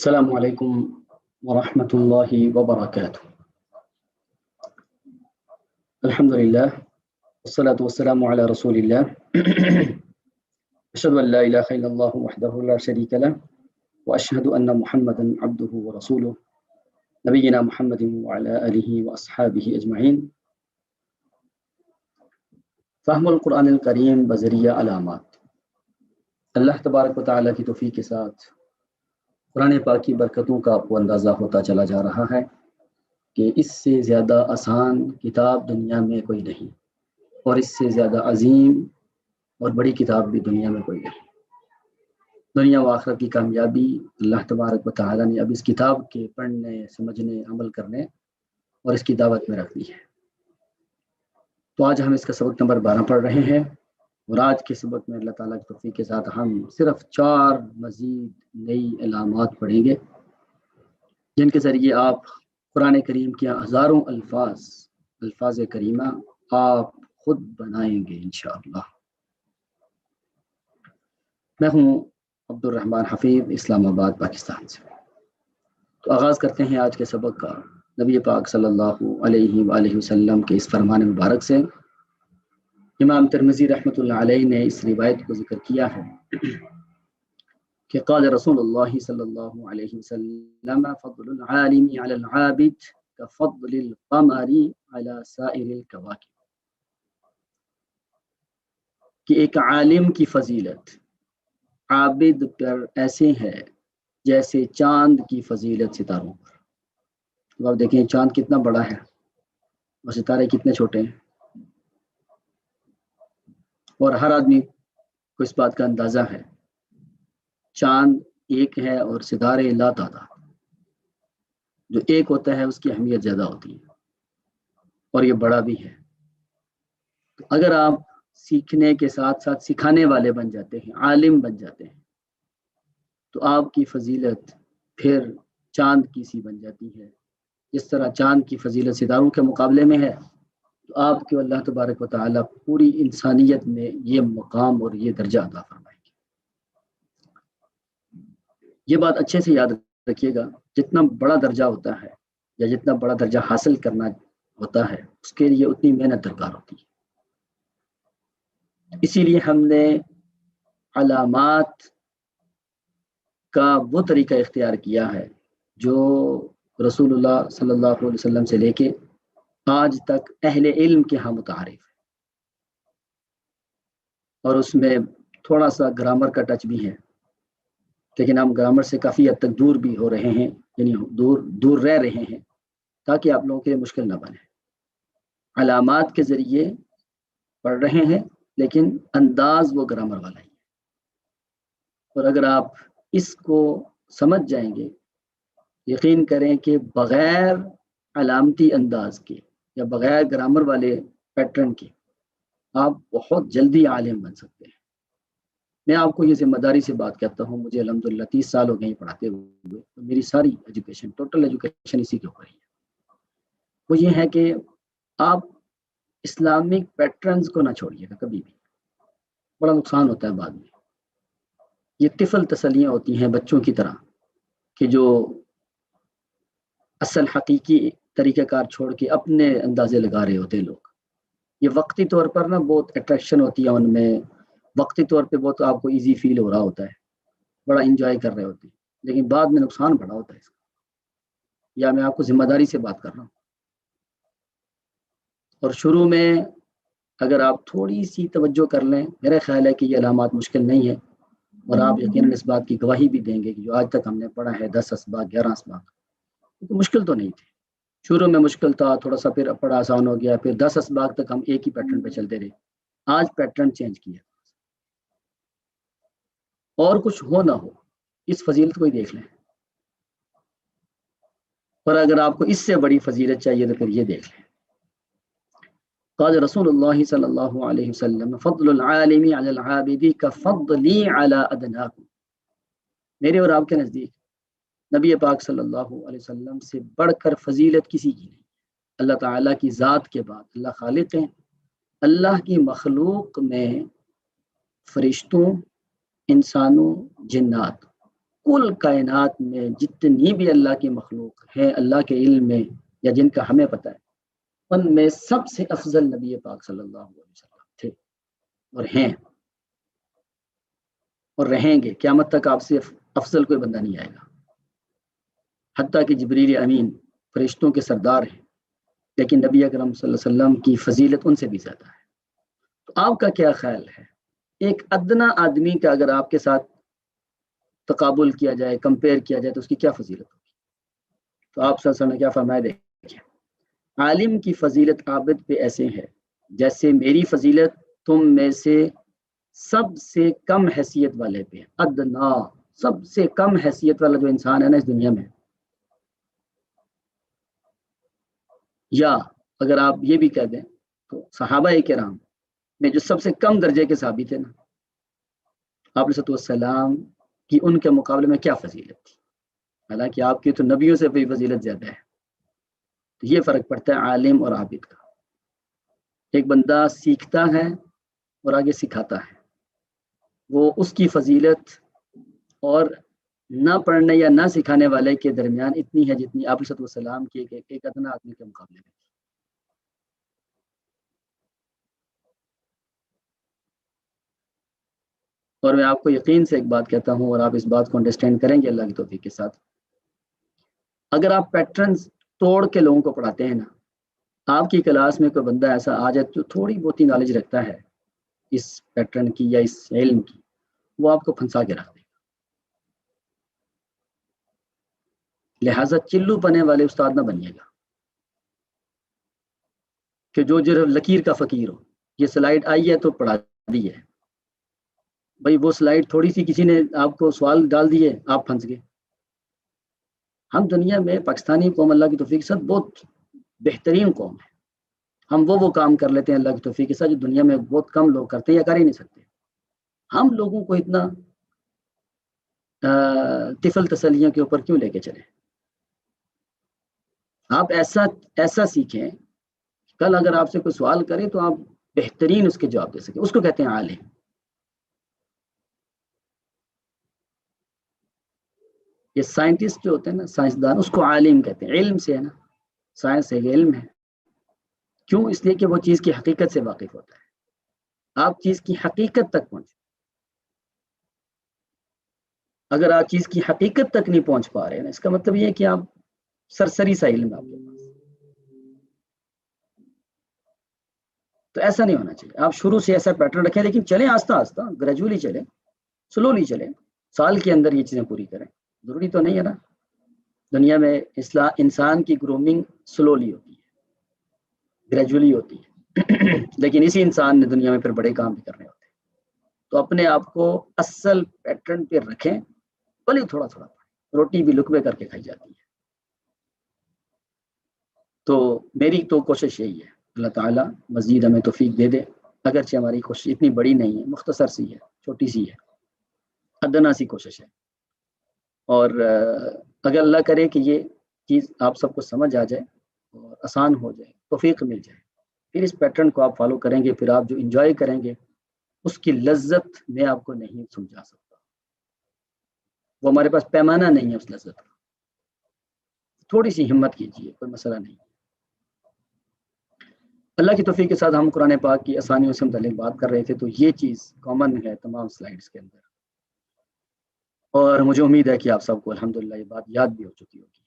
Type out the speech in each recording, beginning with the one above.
السلام علیکم ورحمۃ اللہ وبرکاتہ۔ الحمدللہ والصلاة والسلام علی رسول اللہ اشہد ان لا الہ الا اللہ وحدہ لا شریک لہ واشہد ان محمدا عبدہ ورسولہ نبینا محمد وعلی آلہ واصحابہ اجمعین۔ فہم القرآن الکریم بذریعہ علامات۔ اللہ تبارک و تعالیٰ کی توفیق کے ساتھ قرآن پاک کی برکتوں کا آپ کو اندازہ ہوتا چلا جا رہا ہے کہ اس سے زیادہ آسان کتاب دنیا میں کوئی نہیں، اور اس سے زیادہ عظیم اور بڑی کتاب بھی دنیا میں کوئی نہیں۔ دنیا و آخرت کی کامیابی اللہ تبارک و تعالیٰ نے اب اس کتاب کے پڑھنے، سمجھنے، عمل کرنے اور اس کی دعوت میں رکھ دی ہے۔ تو آج ہم اس کا سبق نمبر 12 پڑھ رہے ہیں، اور آج کے سبق میں اللہ تعالیٰ کی توفیق کے ساتھ ہم صرف 4 مزید نئی علامات پڑھیں گے، جن کے ذریعے آپ قرآن کریم کے ہزاروں الفاظ کریمہ آپ خود بنائیں گے انشاءاللہ۔ میں ہوں عبد الرحمن حفیظ، اسلام آباد، پاکستان سے۔ تو آغاز کرتے ہیں آج کے سبق کا نبی پاک صلی اللہ علیہ وآلہ وسلم کے اس فرمان مبارک سے۔ امام ترمذی رحمۃ اللہ علیہ نے اس روایت کو ذکر کیا ہے کہ قال رسول اللہ صلی اللہ علیہ وسلم فضل العالم علی العابد کفضل القمر علی سائر الکواکب، کہ ایک عالم کی فضیلت عابد پر ایسے ہے جیسے چاند کی فضیلت ستاروں پر۔ تو آپ دیکھیں چاند کتنا بڑا ہے اور ستارے کتنے چھوٹے ہیں، اور ہر آدمی کو اس بات کا اندازہ ہے چاند ایک ہے اور ستارے لا تعداد۔ جو ایک ہوتا ہے اس کی اہمیت زیادہ ہوتی ہے اور یہ بڑا بھی ہے۔ تو اگر آپ سیکھنے کے ساتھ ساتھ سکھانے والے بن جاتے ہیں، عالم بن جاتے ہیں، تو آپ کی فضیلت پھر چاند کی سی بن جاتی ہے۔ جس طرح چاند کی فضیلت ستاروں کے مقابلے میں ہے، تو آپ کے اللہ تبارک و تعالیٰ پوری انسانیت میں یہ مقام اور یہ درجہ عطا فرمائیں گے۔ یہ بات اچھے سے یاد رکھیے گا، جتنا بڑا درجہ ہوتا ہے یا جتنا بڑا درجہ حاصل کرنا ہوتا ہے اس کے لیے اتنی محنت درکار ہوتی ہے۔ اسی لیے ہم نے علامات کا وہ طریقہ اختیار کیا ہے جو رسول اللہ صلی اللہ علیہ وسلم سے لے کے آج تک اہل علم کے ہاں متعارف ہے، اور اس میں تھوڑا سا گرامر کا ٹچ بھی ہے، لیکن ہم گرامر سے کافی حد تک دور بھی ہو رہے ہیں، یعنی دور رہ رہے ہیں تاکہ آپ لوگوں کے لیے مشکل نہ بنے۔ علامات کے ذریعے پڑھ رہے ہیں لیکن انداز وہ گرامر والا ہی ہے، اور اگر آپ اس کو سمجھ جائیں گے، یقین کریں کہ بغیر علامتی انداز کے یا بغیر گرامر والے پیٹرن کے آپ بہت جلدی عالم بن سکتے ہیں۔ میں آپ کو یہ ذمہ داری سے بات کرتا ہوں، مجھے الحمدللہ 30 سال ہو گئے ہیں پڑھاتے ہوئے، تو میری ساری ایجوکیشن، ٹوٹل ایجوکیشن اسی کے اوپر ہی ہے۔ وہ یہ ہے کہ آپ اسلامک پیٹرنز کو نہ چھوڑیے گا کبھی بھی، بڑا نقصان ہوتا ہے بعد میں۔ یہ طفل تسلیاں ہوتی ہیں بچوں کی طرح کہ جو اصل حقیقی طریقہ کار چھوڑ کے اپنے اندازے لگا رہے ہوتے ہیں لوگ۔ یہ وقتی طور پر نا بہت اٹریکشن ہوتی ہے ان میں، وقتی طور پہ بہت آپ کو ایزی فیل ہو رہا ہوتا ہے، بڑا انجوائے کر رہے ہوتے ہیں، لیکن بعد میں نقصان بڑا ہوتا ہے اس کا۔ یا میں آپ کو ذمہ داری سے بات کر رہا ہوں۔ اور شروع میں اگر آپ تھوڑی سی توجہ کر لیں، میرا خیال ہے کہ یہ علامات مشکل نہیں ہے، اور آپ یقیناً اس بات کی گواہی بھی دیں گے کہ جو آج تک ہم نے پڑھا ہے 10 اسباق 11 اسباق، تو مشکل تو نہیں تھے۔ شروع میں مشکل تھا تھوڑا سا، پھر بڑا آسان ہو گیا، پھر 10 اسباق تک ہم ایک ہی پیٹرن پہ چلتے رہے۔ آج پیٹرن چینج کیا، اور کچھ ہو نہ ہو اس فضیلت کو ہی دیکھ لیں، اور اگر آپ کو اس سے بڑی فضیلت چاہیے تو پھر یہ دیکھ لیں۔ قال رسول اللہ صلی اللہ علیہ وسلم فضل العالم علی العابد کفضلی علی ادناکم، میرے اور آپ کے نزدیک نبی پاک صلی اللہ علیہ وسلم سے بڑھ کر فضیلت کسی کی نہیں۔ اللہ تعالیٰ کی ذات کے بعد اللہ خالق ہیں، اللہ کی مخلوق میں فرشتوں، انسانوں، جنات کل کائنات میں جتنی بھی اللہ کی مخلوق ہے اللہ کے علم میں یا جن کا ہمیں پتہ ہے، ان میں سب سے افضل نبی پاک صلی اللہ علیہ وسلم تھے اور ہیں اور رہیں گے، قیامت تک آپ سے افضل کوئی بندہ نہیں آئے گا، حتیٰ کہ جبریل امین فرشتوں کے سردار ہیں، لیکن نبی اکرم صلی اللہ علیہ وسلم کی فضیلت ان سے بھی زیادہ ہے۔ تو آپ کا کیا خیال ہے، ایک ادنا آدمی کا اگر آپ کے ساتھ تقابل کیا جائے، کمپیئر کیا جائے، تو اس کی کیا فضیلت ہوگی؟ تو آپ صلی اللہ علیہ وسلم نے کیا فرمایا، دیکھیں، عالم کی فضیلت عابد پہ ایسے ہے جیسے میری فضیلت تم میں سے سب سے کم حیثیت والے پہ، ادنا، سب سے کم حیثیت والا جو انسان ہے نا اس دنیا میں۔ یا اگر آپ یہ بھی کہہ دیں تو صحابہ کرام میں جو سب سے کم درجے کے صحابی تھے نا، آپ علیہ السلام کی ان کے مقابلے میں کیا فضیلت تھی، حالانکہ آپ کی تو نبیوں سے بھی فضیلت زیادہ ہے۔ تو یہ فرق پڑتا ہے عالم اور عابد کا۔ ایک بندہ سیکھتا ہے اور آگے سکھاتا ہے، وہ اس کی فضیلت اور نہ پڑھنے یا نہ سکھانے والے کے درمیان اتنی ہے جتنی آپ علیہ السلام کی ایک ادنا آدمی کے مقابلے میں۔ اور میں آپ کو یقین سے ایک بات کہتا ہوں اور آپ اس بات کو انڈرسٹینڈ کریں گے اللہ کی توفیق کے ساتھ، اگر آپ پیٹرنز توڑ کے لوگوں کو پڑھاتے ہیں نا، آپ کی کلاس میں کوئی بندہ ایسا آ جائے جو تھوڑی بہت ہی نالج رکھتا ہے اس پیٹرن کی یا اس علم کی، وہ آپ کو پھنسا کے رکھ دے گا۔ لہٰذا چلو پنے والے استاد نہ بنیے گا کہ جو لکیر کا فقیر ہو، یہ سلائیڈ آئی ہے تو پڑھا دی ہے، بھائی وہ سلائیڈ تھوڑی سی کسی نے آپ کو سوال ڈال دیے، آپ پھنس گئے۔ ہم دنیا میں پاکستانی قوم اللہ کی توفیق کے ساتھ بہت بہترین قوم ہے، ہم وہ کام کر لیتے ہیں اللہ کی توفیق کے ساتھ جو دنیا میں بہت کم لوگ کرتے ہیں یا کر ہی نہیں سکتے۔ ہم لوگوں کو اتنا طفل تسلیوں کے اوپر کیوں لے کے چلیں؟ آپ ایسا سیکھیں، کل اگر آپ سے کوئی سوال کرے تو آپ بہترین اس کے جواب دے سکیں، اس کو کہتے ہیں عالم۔ یہ سائنٹسٹ جو ہوتے ہیں نا، سائنسدان، اس کو عالم کہتے ہیں، علم سے ہے نا، سائنس ہے، علم ہے۔ کیوں؟ اس لیے کہ وہ چیز کی حقیقت سے واقف ہوتا ہے، آپ چیز کی حقیقت تک پہنچے۔ اگر آپ چیز کی حقیقت تک نہیں پہنچ پا رہے ہیں، اس کا مطلب یہ ہے کہ آپ سرسری سا علم ہے آپ کے پاس۔ تو ایسا نہیں ہونا چاہیے، آپ شروع سے ایسا پیٹرن رکھیں، لیکن چلیں آہستہ آہستہ، گریجولی چلیں، سلولی چلیں، سال کے اندر یہ چیزیں پوری کریں۔ ضروری تو نہیں ہے نا، دنیا میں انسان کی گرومنگ سلولی ہوتی ہے، گریجولی ہوتی ہے، لیکن اسی انسان نے دنیا میں پھر بڑے کام بھی کرنے ہوتے ہیں۔ تو اپنے آپ کو اصل پیٹرن پہ رکھیں، بھلے تھوڑا تھوڑا، روٹی بھی لقمے کر کے کھائی جاتی ہے۔ تو میری تو کوشش یہی ہے، اللہ تعالیٰ مزید ہمیں توفیق دے دے، اگرچہ ہماری کوشش اتنی بڑی نہیں ہے، مختصر سی ہے، چھوٹی سی ہے، ادنا سی کوشش ہے، اور اگر اللہ کرے کہ یہ چیز آپ سب کو سمجھ آ جائے اور آسان ہو جائے، توفیق مل جائے، پھر اس پیٹرن کو آپ فالو کریں گے، پھر آپ جو انجوائے کریں گے اس کی لذت میں آپ کو نہیں سمجھا سکتا، وہ ہمارے پاس پیمانہ نہیں ہے اس لذت کا۔ تھوڑی سی ہمت کیجیے، کوئی مسئلہ نہیں۔ اللہ کی توفیق کے ساتھ ہم قرآن پاک کی آسانیوں سے متعلق بات کر رہے تھے، تو یہ چیز کامن ہے تمام سلائیڈز کے اندر، اور مجھے امید ہے کہ آپ سب کو الحمدللہ یہ بات یاد بھی ہو چکی ہوگی۔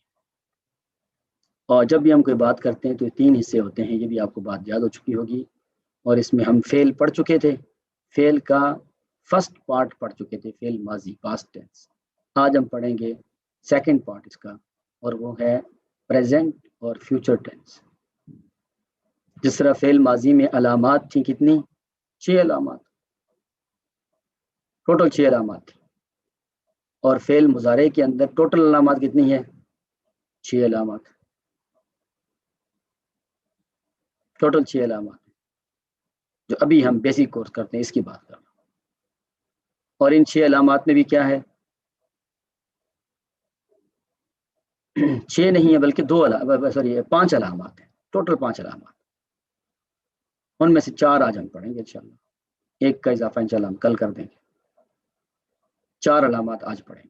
اور جب بھی ہم کوئی بات کرتے ہیں تو یہ 3 حصے ہوتے ہیں، یہ بھی آپ کو بات یاد ہو چکی ہوگی، اور اس میں ہم فعل پڑھ چکے تھے، فعل کا فرسٹ پارٹ پڑھ چکے تھے، فعل ماضی پاسٹ ٹینس۔ آج ہم پڑھیں گے سیکنڈ پارٹ اس کا، اور وہ ہے پریزنٹ اور فیوچر ٹینس۔ جس طرح فعل ماضی میں علامات تھیں، کتنی؟ 6 علامات، ٹوٹل 6 علامات تھیں، اور فعل مضارع کے اندر ٹوٹل علامات کتنی ہیں؟ 6 علامات، ٹوٹل 6 علامات، جو ابھی ہم بیسک کورس کرتے ہیں اس کی بات کر رہا ہوں۔ اور ان 6 علامات میں بھی کیا ہے؟ 6 نہیں ہے بلکہ 5 علامات ہیں، ٹوٹل 5 علامات، ان میں سے 4 آج ہم پڑھیں گے انشاءاللہ، ایک کا اضافہ انشاءاللہ ہم کل کر دیں گے، 4 علامات آج پڑھیں گے۔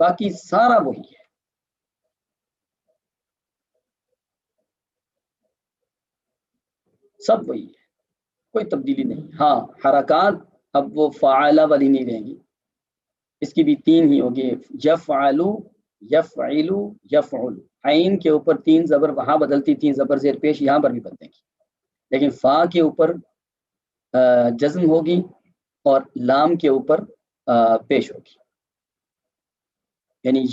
باقی سارا وہی ہے. سب وہی ہے، کوئی تبدیلی نہیں. ہاں حرکات اب وہ فعالہ والی نہیں رہیں گی، اس کی بھی 3 ہی ہوگی، یفعلو، یفعلو، یفعل. عین کے اوپر 3 زبر وہاں بدلتی تھیں، زبر زیر پیش یہاں پر بھی بدلیں گی، لیکن فا کے اوپر جزم ہوگی اور لام کے اوپر پیش ہوگی. یعنی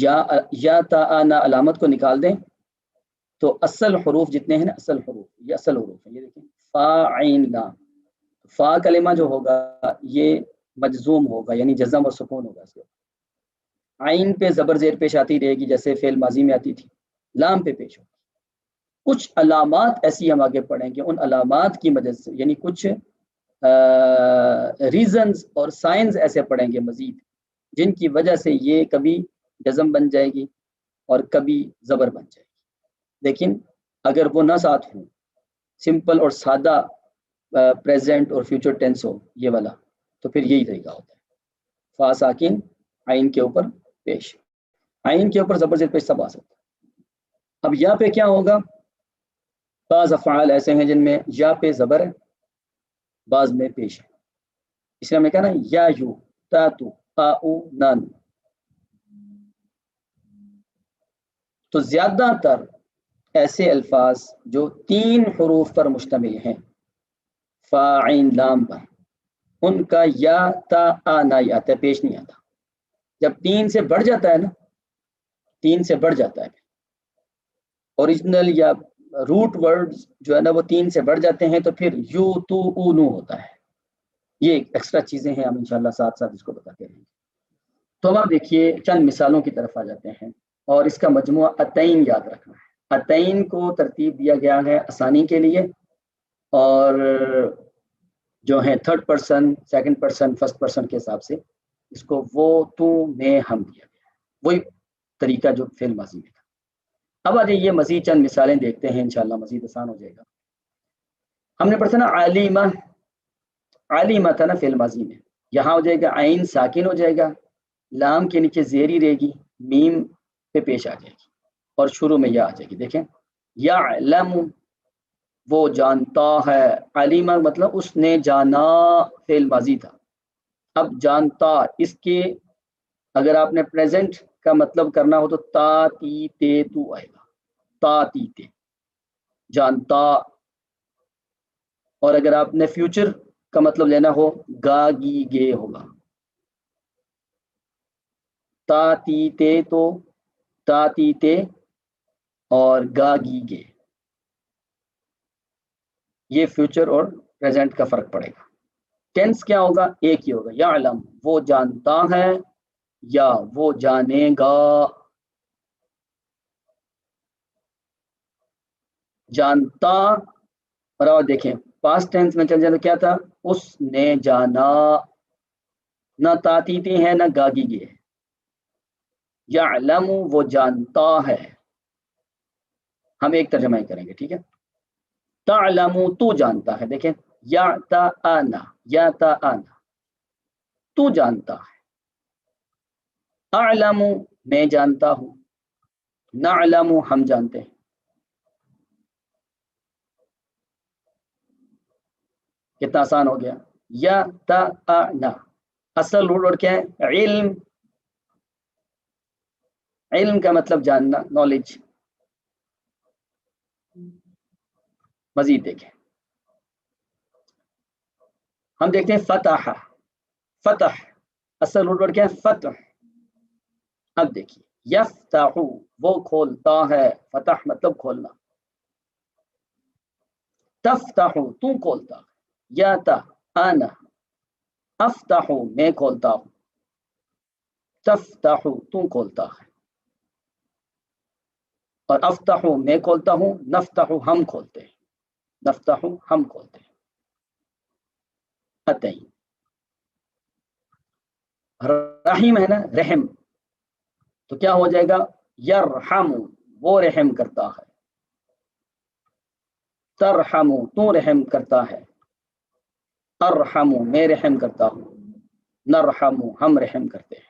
یا تا نا علامت کو نکال دیں تو اصل حروف جتنے ہیں نا، اصل حروف، یہ اصل حروف ہیں. یہ دیکھیں فا عین لام، فا کلمہ جو ہوگا یہ مجزوم ہوگا، یعنی جزم اور سکون ہوگا اس کے. عین پہ زبر زیر پیش آتی رہے گی جیسے فعل ماضی میں آتی تھی، لام پہ پیش ہوگی. کچھ علامات ایسی ہم آگے پڑھیں گے، ان علامات کی مدد سے، یعنی کچھ ریزنز اور سائنز ایسے پڑھیں گے مزید، جن کی وجہ سے یہ کبھی جزم بن جائے گی اور کبھی زبر بن جائے گی. لیکن اگر وہ نہ ساتھ ہوں، سمپل اور سادہ پریزنٹ اور فیوچر ٹینس ہو یہ والا، تو پھر یہی طریقہ ہوتا ہے، فا ساکن عین کے اوپر پیش، عین کے اوپر زبر زیر پیش سب آ سکتا ہے. اب یا پہ کیا ہوگا؟ بعض افعال ایسے ہیں جن میں یا پہ زبر ہے، بعض میں پیش ہے. اس لیے ہم نے کہا نا یا یو، تا تو، آ او، نان. تو زیادہ تر ایسے الفاظ جو 3 حروف پر مشتمل ہیں، فا عین لام پر، ان کا یا تا آ نہیں آتا، پیش نہیں آتا. جب 3 سے بڑھ جاتا ہے نا، 3 سے بڑھ جاتا ہے، اوریجنل یا روٹ ورڈ جو ہے نا وہ 3 سے بڑھ جاتے ہیں، تو پھر یو تو او نو ہوتا ہے. یہ ایکسٹرا چیزیں ہیں، ہم انشاءاللہ ساتھ ساتھ اس کو بتاتے رہیں گے. تو اب آپ دیکھیے چند مثالوں کی طرف آ جاتے ہیں، اور اس کا مجموعہ اتین یاد رکھنا ہے. اتین کو ترتیب دیا گیا ہے آسانی کے لیے، اور جو ہیں 3rd person, 2nd person, 1st person کے حساب سے اس کو وہ، تو، میں، ہم دیا گیا، وہی طریقہ جو فعل ماضی میں تھا. اب آ جائیے مزید چند مثالیں دیکھتے ہیں، انشاءاللہ مزید آسان ہو جائے گا. ہم نے پڑھا نا عالمہ، عالمہ تھا نا فعل ماضی میں، یہاں ہو جائے گا عین ساکن ہو جائے گا، لام کے نیچے زیری رہے گی، میم پہ پیش آ جائے گی، اور شروع میں یا آ جائے گی. دیکھیں یعلم، وہ جانتا ہے، علیمہ مطلب اس نے جانا، فعل ماضی تھا. اب جانتا، اس کے اگر آپ نے پریزنٹ کا مطلب کرنا ہو تو تا تی تے تو آئے گا، تا تی تے، جانتا. اور اگر آپ نے فیوچر کا مطلب لینا ہو، گا گی گے ہوگا. تا تی تے تو، تا تی تے، اور گا گی گے. یہ فیوچر اور پریزنٹ کا فرق پڑے گا. ٹینس کیا ہوگا؟ ایک ہی ہوگا، یعلم، وہ جانتا ہے یا وہ جانے گا. جانتا، اور دیکھیں پاسٹ ٹینس میں چل جائے تو کیا تھا؟ اس نے جانا، نہ تاتیتے ہیں نہ گاگی گے. یعلم، وہ جانتا ہے. ہم ایک ترجمہ ہی کریں گے، ٹھیک ہے. تعلم، تو جانتا ہے. دیکھیں یا تا آنا، یا تا آنا، تو جانتا ہے. اعلم، میں جانتا ہوں. نعلم، ہم جانتے ہیں. کتنا آسان ہو گیا. یا تا آنا، اصل روٹ ورڈ کیا ہے؟ علم. علم کا مطلب جاننا، نالج. مزید دیکھیں، ہم دیکھتے ہیں فتح، فتح اصل روٹ ورڈ کیا ہے؟ فتح. اب دیکھیے یفتح، وہ کھولتا ہے، فتح مطلب کھولنا. تفتح، تو کھولتا. یا تا آنا، افتح، میں کھولتا ہوں. تفتح، تو کھولتا ہے. اور افتح، میں کھولتا ہوں. نفتح، ہم کھولتے ہیں. نفتح، ہم کھولتے ہیں. اتین. رحیم ہے نا، رحم، تو کیا ہو جائے گا؟ یرحم، وہ رحم کرتا ہے. ترحم، تو رحم کرتا ہے. ارحم، میں رحم کرتا ہوں. نرحم، ہم رحم کرتے ہیں.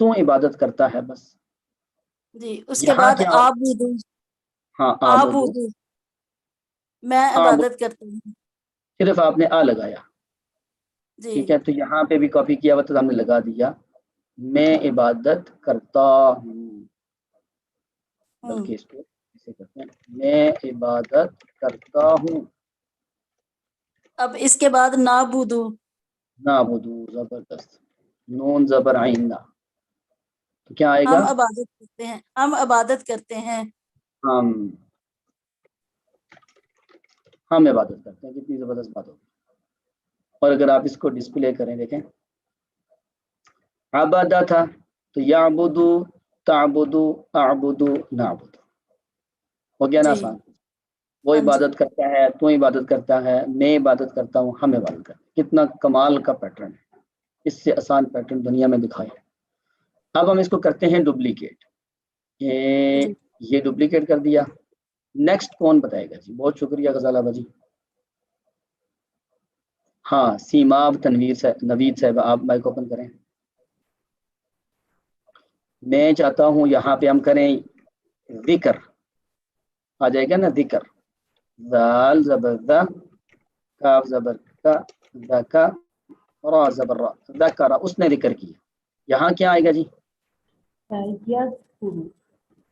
تو عبادت کرتا ہے بس. جی اس کے یہاں بعد کیا؟ آبودو. ہاں آبودو میں عبادت کرتا ہوں. صرف آپ نے آ لگایا. جی ٹھیک ہے، تو یہاں پہ بھی کاپی کیا ہوا تو ہم نے لگا دیا میں عبادت کرتا ہوں، بلکہ اس کو ایسے کرتے ہیں میں عبادت کرتا ہوں. اب اس کے بعد نابودو. نعبدو زبردست، نون زبر عین نا، تو کیا آئے گا؟ ہم عبادت کرتے ہیں، ہم عبادت کرتے ہیں. ہم عبادت کرتے ہیں. کتنی زبردست بات ہوگی. اور اگر آپ اس کو ڈسپلے کریں دیکھیں عبادہ تھا تو یعبدو تعبدو اعبدو نعبدو، ہو گیا نا جی آسان. وہ ہاں جی عبادت کرتا ہے، تو عبادت کرتا ہے، میں عبادت کرتا ہوں، ہم عبادت کرتے ہیں. کتنا کمال کا پیٹرن ہے. اس سے آسان پیٹرن دنیا میں دکھایا. اب ہم اس کو کرتے ہیں ڈپلیکیٹ. جی یہ ڈپلیکیٹ کر دیا. نیکسٹ کون بتائے گا جی؟ بہت شکریہ غزالہ بجی. ہاں سیماب تنویر نوید صاحب آپ مائک اوپن کریں. میں چاہتا ہوں یہاں پہ ہم کریں ذکر، آ جائے گا نا ذکر. ذال زبر ذا، کاف زبر کا، ذکا، را زبر را، ذکر، اس نے ذکر کیا. یہاں کیا آئے گا جی؟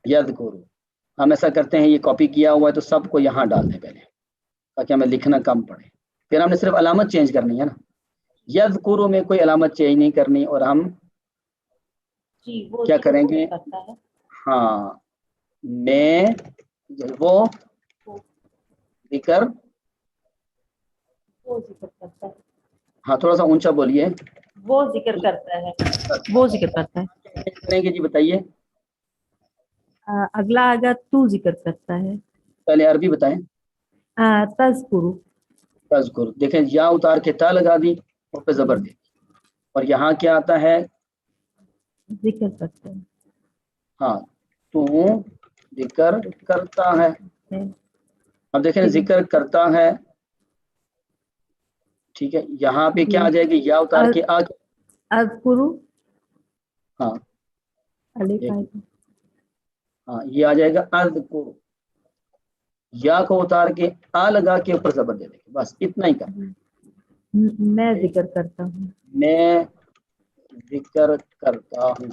یذکر. ہم ایسا کرتے ہیں یہ کاپی کیا ہوا ہے تو سب کو یہاں ڈال دیں پہلے تاکہ ہمیں لکھنا کم پڑے. پھر ہم نے صرف علامت چینج کرنی ہے نا. یذکر میں کوئی علامت چینج نہیں کرنی، اور ہم کیا کریں گے؟ ہاں میں وہ ذکر، ہاں تھوڑا سا اونچا بولیے. وہ ذکر کرتا ہے، وہ ذکر کرتا ہے. کریں گے جی بتائیے. اگلا آگا تو ذکر کرتا ہے. پہلے عربی بتائیں. تذکرو. تذکر، دیکھیں یا اتار کے تا لگا دی اور پہ زبر دے دی. اور یہاں کیا آتا ہے؟ ذکر کرتا ہے. ہاں تو ذکر کرتا ہے. اب دیکھیں ذکر کرتا ہے. ٹھیک ہے، یہاں پہ کیا آ جائے گی؟ یا اتار کے آ. اذکرو. ہاں الف آئے گا. ہاں یہ آ جائے گا اذکر. یا کو اتار کے آ لگا کے اوپر زبر دے دیں گے، بس اتنا ہی کرنا ہے. میں ذکر کرتا ہوں. میں ذکر کرتا ہوں.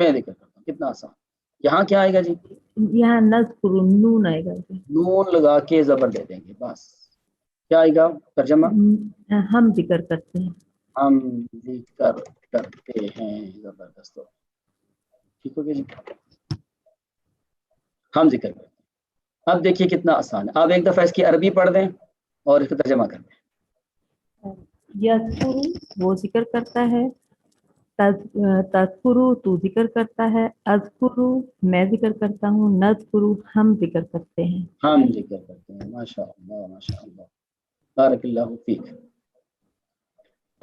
میں ذکر کرتا ہوں. کتنا آسان. یہاں کیا آئے گا جی؟ یہاں نذکرو، نون آئے گا. نون لگا کے زبر دے دیں گے، بس. کیا آئے گا ترجمہ؟ ہم ذکر کرتے ہیں. ہم ذکر کرتے ہیں. زبردست. ٹھیک ہو گیا جی. ہم ذکر کرتے ہیں. اب دیکھیے کتنا آسان ہے. آپ ایک دفعہ اس کی عربی پڑھ دیں اور اس کا ترجمہ کر دیں. یذکرو وہ ذکر کرتا ہے. تذکرو تو ذکر کرتا ہے. اذکرو میں ذکر کرتا ہوں. نذکرو ہم ذکر کرتے ہیں. ہم ذکر کرتے ہیں. ماشاء اللہ ماشاء اللہ، بارک اللہ فیک.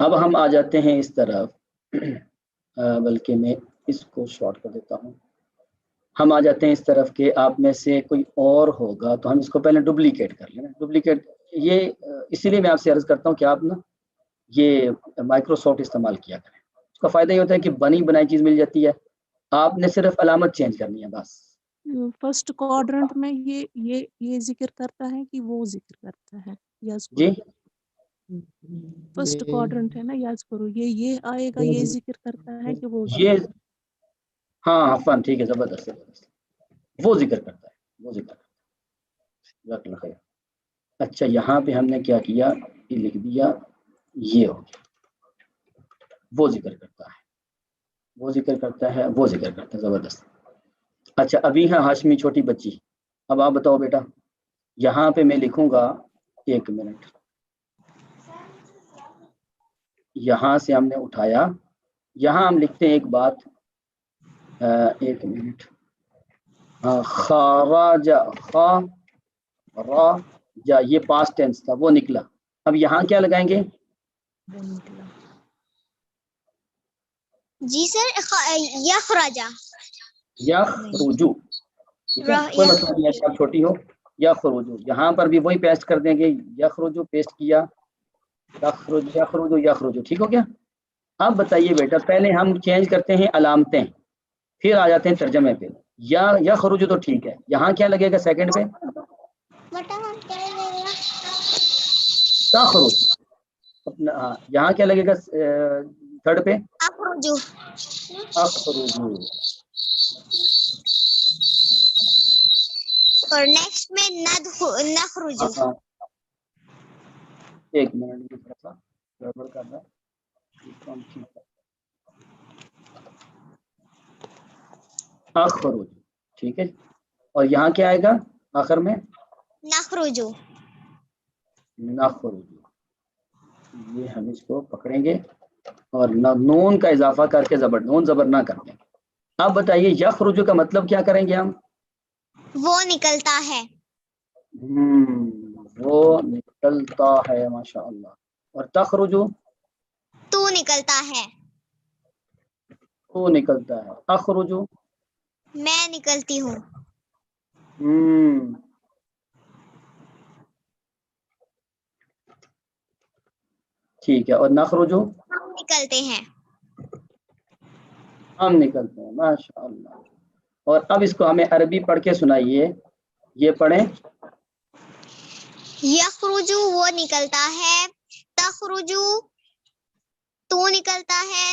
اب ہم آ جاتے ہیں اس طرف، بلکہ میں اس کو شارٹ کر دیتا ہوں. ہم آ جاتے ہیں اس طرف کہ آپ میں سے کوئی اور ہوگا تو ہم اس کو پہلے ڈپلیکیٹ کر لیں. ڈپلیکیٹ یہ اسی لیے میں آپ سے عرض کرتا ہوں کہ آپ نا یہ مائکروسافٹ استعمال کیا کریں. اس کا فائدہ یہ ہوتا ہے کہ بنی بنائی چیز مل جاتی ہے، آپ نے صرف علامت چینج کرنی ہے بس. فرسٹ کوادرنٹ میں یہ ذکر کرتا ہے کہ وہ ذکر کرتا ہے. جی فرسٹ کوادرنٹ ہے نا، یاد کرو یہ آئے گا، یہ ذکر کرتا ہے کہ وہ یہ ذکر. ہاں فن ٹھیک ہے، زبردست زبردست. وہ ذکر کرتا ہے، وہ ذکر کرتا ہے. اچھا یہاں پہ ہم نے کیا کیا؟ یہ لکھ دیا، یہ ہو گیا وہ ذکر کرتا ہے، وہ ذکر کرتا ہے، وہ ذکر کرتا ہے. زبردست. اچھا ابھی ہے ہاشمی چھوٹی بچی. اب آپ بتاؤ بیٹا، یہاں پہ میں لکھوں گا، ایک منٹ، یہاں سے ہم نے اٹھایا، یہاں ہم لکھتے ہیں ایک بات، ایک منٹ، خراجا، خراجا یہ پاسٹ ٹینس تھا، وہ نکلا. اب یہاں کیا لگائیں گے؟ جی سر، یخرجا. یخرجو. کوئی مسئلہ نہیں ہے، آپ چھوٹی ہو. یخرجو یہاں پر بھی وہی پیسٹ کر دیں گے. یخرجو پیسٹ کیا، یخرجو یخرجو. ٹھیک ہو گیا. اب بتائیے بیٹا، پہلے ہم چینج کرتے ہیں علامتیں، پھر آ جاتے ہیں ترجمے پہ. یا یخرج تو ٹھیک ہے، یہاں کیا لگے گا سیکنڈ پہ؟ تخرج. اپنا ہاں، یہاں کیا لگے گا تھرڈ پہ؟ أخرج. اخرج. اور نیکسٹ میں نخرج. ہاں، ایک منٹ کی تھوڑا سا گڑبڑ کر رہا ہے، اس کو ہم ٹھیک کریں. اخرج ٹھیک ہے، اور یہاں کیا آئے گا آخر میں؟ نخرج. نخرج. یہ ہم اس کو پکڑیں گے اور نون کا اضافہ کر کے زبر، نون زبر نہ کرتے ہیں. اب بتائیے یخرج کا مطلب کیا کریں گے ہم؟ وہ نکلتا ہے. وہ نکلتا ہے، ماشاء اللہ. اور تخرج؟ تو نکلتا ہے. تو نکلتا ہے. اخرج؟ میں نکلتی ہوں. ٹھیک ہے. اور نخرج؟ ہم نکلتے ہیں. ہم نکلتے ہیں، ماشاء اللہ. اور اب اس کو ہمیں عربی پڑھ کے سنائیے. یہ پڑھیں. یخرج وہ نکلتا ہے. تخرج تو نکلتا ہے.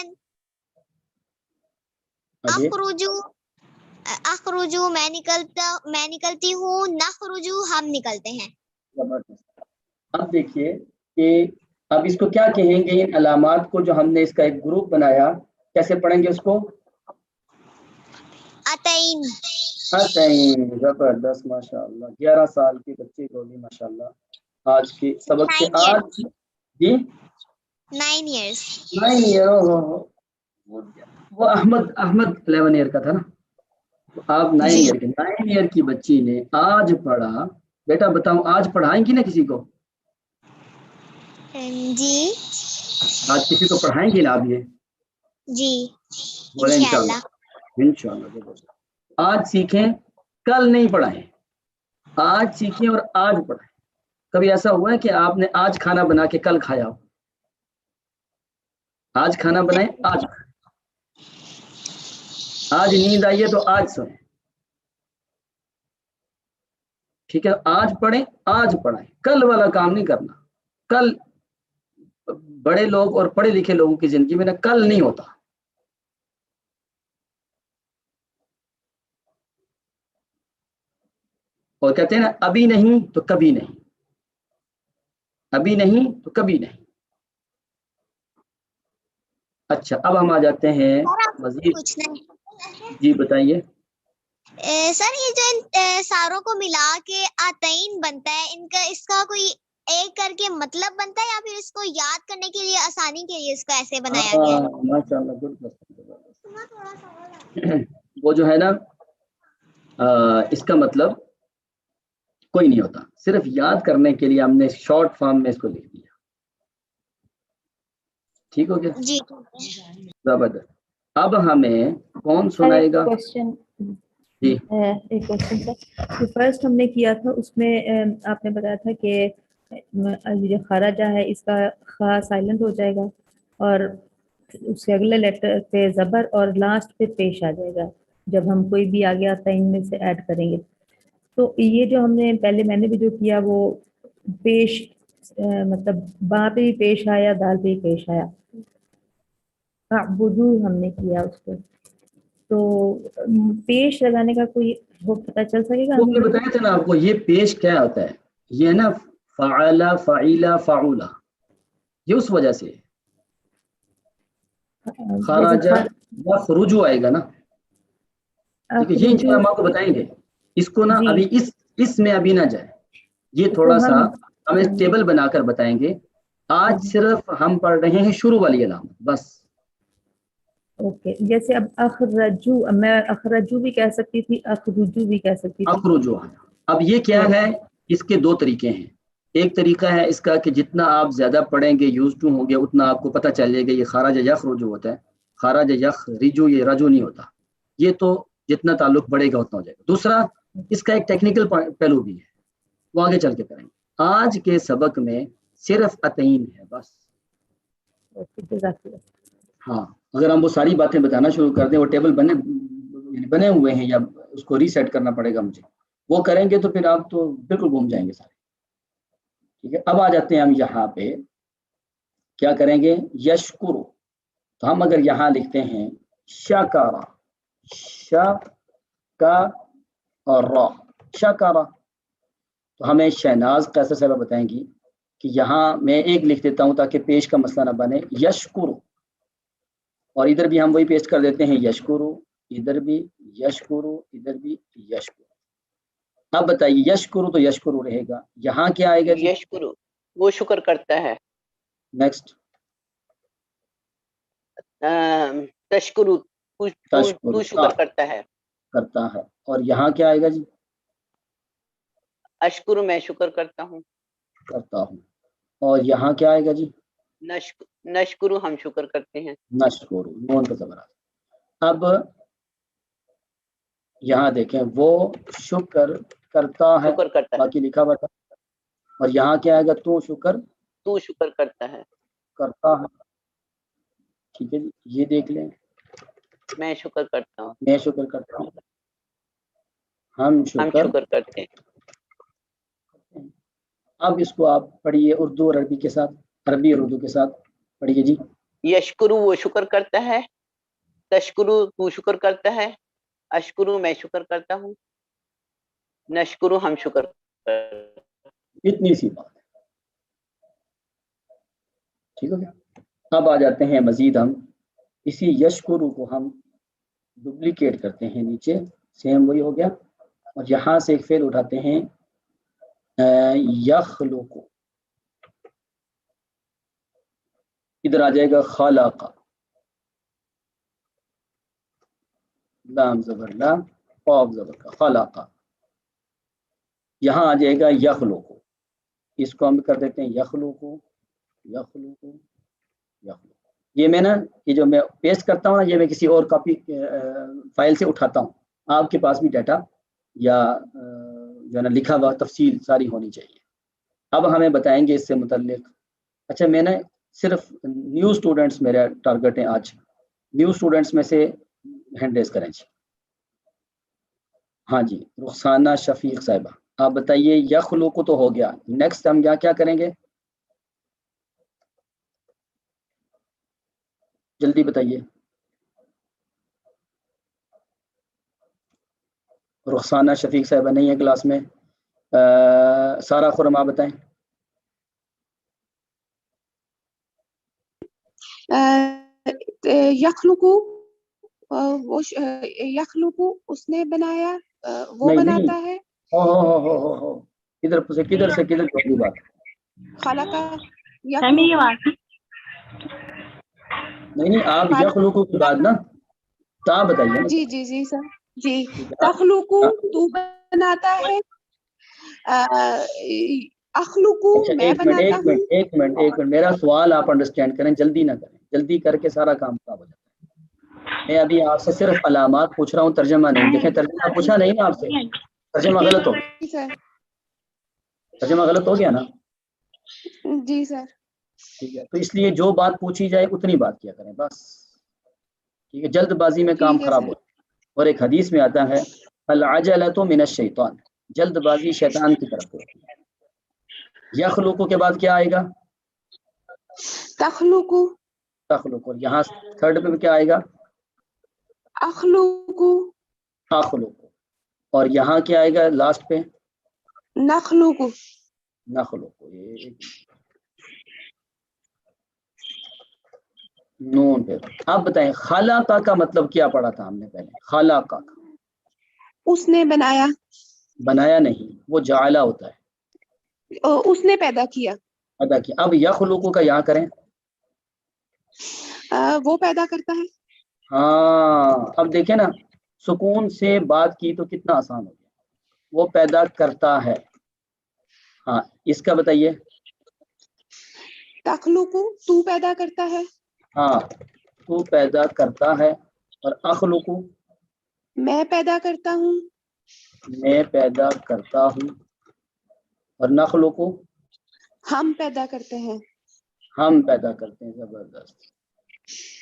آگے. اخرج میں نکلتی ہوں. نخرج ہم نکلتے ہیں. زبردست. اب دیکھیے کہ اب اس کو کیا کہیں گے، ان علامات کو جو ہم نے اس کا ایک گروپ بنایا، کیسے پڑھیں گے اس کو؟ اتین. اتین. زبردست، ماشاء اللہ. 11 سال کے بچے کو بھی ماشاء اللہ آج کے سبق سے 9 آج جی 9 years. 9 ایئر. وہ احمد 11 ایئر کا تھا نا، تو آپ 9 جی ایئر کے. 9 ایئر کی بچی نے آج پڑھا. بیٹا بتاؤں، آج پڑھائیں گی نا کسی کو؟ جی آج کسی کو پڑھائیں گی نا آپ؟ یہ جی بولیں انشاءاللہ. انشاءاللہ. آج سیکھیں، کل نہیں پڑھائیں. آج سیکھیں اور آج پڑھائیں. کبھی ایسا ہوا ہے کہ آپ نے آج کھانا بنا کے کل کھایا ہو؟ آج کھانا بنائیں، آج کھائیں. آج نیند آئی ہے تو آج سوئیں. ٹھیک ہے. آج پڑھیں، آج پڑھائیں. کل والا کام نہیں کرنا. کل بڑے لوگ اور پڑھے لکھے لوگوں کی زندگی میں نا کل نہیں ہوتا. اور کہتے ہیں نا ابھی نہیں تو کبھی نہیں، ابھی نہیں تو کبھی نہیں. اچھا، اب ہم آ جاتے ہیں مزید. پوچھنا ہے جی بتائیے. سر، یہ جو ان ساروں کو ملا کے اتین بنتا ہے، ان کا اس کا کوئی ایک کر کے مطلب بنتا ہے، یا پھر اس کو یاد کرنے کے لیے آسانی کے لیے اس کو ایسے بنایا گیا ہے؟ ماشاء اللہ، گڈ. وہ جو ہے نا اس کا مطلب کوئی نہیں ہوتا، صرف یاد کرنے کے لیے ہم نے شارٹ فارم میں اس کو لکھ دیا. ٹھیک ہو گیا؟ جی زبردست. اب ہمیں کون سنائے گا؟ کوشچن جی ایک کوشچن تھا جو فرسٹ ہم نے کیا تھا، اس میں آپ نے بتایا تھا کہ جو خارجہ ہے اس کا خا سائلنٹ ہو جائے گا، اور اس کے اگلے لیٹر پہ زبر اور لاسٹ پہ پیش آ جائے گا جب ہم کوئی بھی آگے آتا ہے ان میں سے ایڈ کریں گے. تو یہ جو ہم نے پہلے میں نے بھی جو کیا وہ پیش مطلب با پہ بھی پیش آیا، دال پہ بھی پیش آیا. بدو ہم نے کیا اس کو، تو پیش لگانے کا کوئی وہ پتہ چل سکے گا وہ ہمیں؟ میں بتایا تھا نا آپ کو، یہ پیش کیا ہوتا ہے، یہ نا فعل فعیل فعولا، یہ اس وجہ سے خراج یخرج آئے گا نا. ٹھیک ہے، یہ انشاءاللہ ہم آپ کو بتائیں گے. اس کو نا جی ابھی اس میں ابھی نہ جائے، یہ تو تھوڑا سا ہم ہم ایک ٹیبل بنا کر بتائیں گے. آج صرف ہم پڑھ رہے ہیں شروع والی علامت بس. اوکے، جیسے اب اخرجو، میں اخرجو بھی کہہ سکتی تھی، اخرجو بھی کہہ سکتی تھی. اخرجو. اب یہ کیا ہے، اس کے دو طریقے ہیں. ایک طریقہ ہے اس کا کہ جتنا آپ زیادہ پڑھیں گے، یوز ٹو ہوں گے، اتنا آپ کو پتہ چل جائے گا یہ خراج یخرجو ہوتا ہے. خراج یخرجو یہ رجو نہیں ہوتا. یہ تو جتنا تعلق بڑھے گا اتنا ہو جائے گا. دوسرا اس کا ایک ٹیکنیکل پہلو بھی ہے، وہ آگے چل کے کریں گے. آج کے سبق میں صرف اتین ہے بس. اوکے، جزاک اللہ. ہاں اگر ہم وہ ساری باتیں بتانا شروع کر دیں، وہ ٹیبل بنے ہوئے ہیں یا اس کو ریسیٹ کرنا پڑے گا مجھے، وہ کریں گے تو پھر آپ تو بالکل گھوم جائیں گے سارے. ٹھیک ہے، اب آ جاتے ہیں ہم یہاں پہ کیا کریں گے، یشکرو. تو ہم اگر یہاں لکھتے ہیں شکارا، شکا اور را، شکارا، تو ہمیں شہناز قیصر صاحبہ بتائیں گی کہ یہاں میں ایک لکھ دیتا ہوں تاکہ پیش کا مسئلہ نہ بنے، یشکرو، اور ادھر بھی ہم وہی پیسٹ کر دیتے ہیں یشکرو، ادھر بھی یشکرو، ادھر بھی یشکرو. اب بتائیے یشکرو تو یشکرو رہے گا، یہاں کیا آئے گا جی؟ یشکرو وہ شکر کرتا ہے. نیکسٹ تشکرو تو شکر کرتا ہے. کرتا ہے، اور یہاں کیا آئے گا جی؟ اشکرو میں شکر کرتا ہوں. کرتا ہوں، اور یہاں کیا آئے گا جی؟ نشکرو ہم شکر کرتے ہیں. نشکرو، نون کا زبر. اب یہاں دیکھیں وہ شکر کرتا ہے، شکر کرتا ہے. باقی لکھا ہوا تھا، اور یہاں کیا آئے گا؟ تو شکر کرتا ہے. کرتا ہے. ٹھیک ہے جی، یہ دیکھ لیں، میں شکر کرتا ہوں. میں شکر کرتا ہوں، ہم شکر کرتے ہیں. اب اس کو آپ پڑھیے اردو اور عربی کے ساتھ، عربی اور اردو کے ساتھ پڑھیے جی. یشکرو وہ شکر کرتا ہے، تشکرو تو شکر کرتا ہے، اشکرو میں شکر کرتا ہوں، نشکرو ہم شکر کرتے ہیں. اتنی سی بات ہے. ٹھیک ہو گیا. اب آ جاتے ہیں مزید، ہم اسی یشکرو کو ہم ڈپلیکیٹ کرتے ہیں نیچے، سیم وہی ہو گیا، اور یہاں سے ایک فعل اٹھاتے ہیں یخلقو، ادھر آ جائے گا خلق، لام زبر لا، قاف زبر کا، خلق. یہاں آ جائے گا یخلقو، اس کو ہم کر دیتے ہیں یخلقو، یخلقو، یخلقو. یہ میں نا، یہ جو میں پیسٹ کرتا ہوں نا، یہ میں کسی اور کاپی فائل سے اٹھاتا ہوں. آپ کے پاس بھی ڈیٹا یا جو ہے نا لکھا ہوا تفصیل ساری ہونی چاہیے. اب ہمیں بتائیں گے اس سے متعلق. اچھا، میں نے صرف نیو اسٹوڈنٹس میرا ٹارگٹ ہے آج، نیو اسٹوڈنٹس میں سے ہینڈ ریز کریں جی. ہاں جی، رخسانہ شفیق صاحبہ، آپ بتائیے یخلقو تو ہو گیا، نیکسٹ ہم کیا کریں گے؟ جلدی بتائیے. رخسانہ شفیق صاحبہ نہیں ہے کلاس میں. سارا خرم آپ بتائیں. یخلقو وہ یخلقو اس نے بنایا، وہ نہیں بناتا ہے. ہو کدھر سے کی بات؟ خلقہ نہیں آپ یخلقو کی بات نا، تو آپ بتائیے نا. جی سر، جی. تخلقو تو بناتا ہے، اخلقو میں بناتا ہوں. ایک منٹ میرا سوال آپ انڈرسٹینڈ کریں، جلدی نہ کریں، جلدی کر کے سارا کام خراب ہو جاتا ہے. میں ابھی آپ سے صرف علامات پوچھ رہا ہوں، ترجمہ نہیں. دیکھیں ترجمہ پوچھا نہیں نا آپ سے، ترجمہ غلط ہو گیا، ترجمہ غلط ہو گیا نا. جی سر. ٹھیک ہے، تو اس لیے جو بات پوچھی جائے اتنی بات کیا کریں بس. ٹھیک ہے، جلد بازی میں کام خراب ہو. اور ایک حدیث میں آتا ہے العجلۃ من الشیطان، جلد بازی شیطان کی طرف ہوتی ہے. یخلقو کے بعد کیا آئے گا؟ تخلقو. تخلقو، یہاں تھرڈ پہ کیا آئے گا؟ اخلقو. اخلقو، اور یہاں کیا آئے گا لاسٹ پہ؟ نخلقو. نخلقو. نون پہ. آپ بتائیں خلقہ کا مطلب کیا پڑھا تھا ہم نے پہلے؟ خلقہ اس نے بنایا. بنایا نہیں، وہ جعلہ ہوتا ہے، اس نے پیدا کیا. ادا کیا. اب یخلقو کا یہاں کریں، وہ پیدا کرتا ہے. ہاں اب دیکھیں نا، سکون سے بات کی تو کتنا آسان ہو گیا. وہ پیدا کرتا ہے. ہاں اس کا بتائیے. تخلقو تو پیدا کرتا ہے. ہاں تو پیدا کرتا ہے، اور اخلقو میں پیدا کرتا ہوں. میں پیدا کرتا ہوں، اور نخلقو ہم پیدا کرتے ہیں. ہم پیدا کرتے ہیں. زبردست.